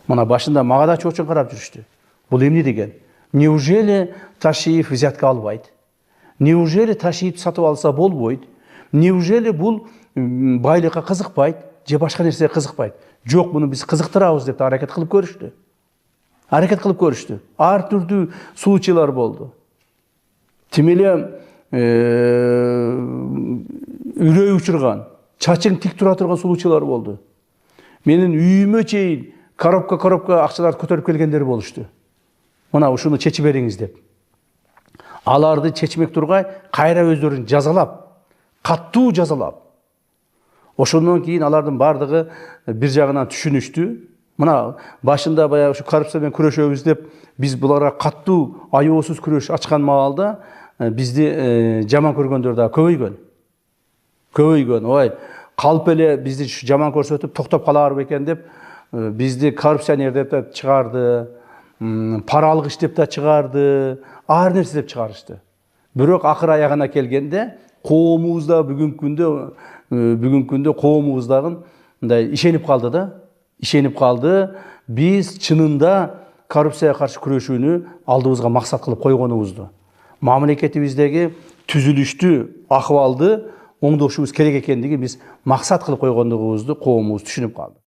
Мына башында мага да чоочун карап жүрүштү. Бул эмне деген? Неужели Ташиев взятка албайт? Неужели Ташиев сатып алса болбойт? Неужели бул байлыкка кызыкпайт же башка нерсеге кызыкпайт? Жок, муну биз кызыктырабыз деп аракет кылып көрүштү. Ар түрдүү случайлар болду. Тим эле үрөй учурган, чачың тик тура турган случайлар болду. Менин үйүмө чейин коробка акчаларды көтөрүп келгендер болушту. Мына ушуну чечип бериңиз деп. Аларды чечмек тургай кайра өздөрүн жазалап, каттуу жазалап. Ошондон кийин алардын бардыгы бир жагынан түшүнүштү. Мына башында баягы ушу коррупция менен күрөшөбүз деп биз буларга каттуу, аеосуз күрөш ачкан маалда бизди жаман көргөндөр да көбөйгөн. Ой, калп эле бизди жаман көрсөтүп токтоп калар бекен деп бизди коррупционер деп да чыгарды, пара алгыч деп да чыгарды, ар нерсе деп чыгарышты. Бирок акыр аягына келгенде коомубузда бүгүнкү күндө коомубуз дагы мындай ишенип калды да. Биз чынында коррупцияга каршы күрөшүүнү алдыбызга максат кылып койгонубузду, мамлекетибиздеги түзүлүштү, акыбалды оңдошубуз керек экендиги биз максат кылып койгондугубузду коомубуз түшүнүп калды.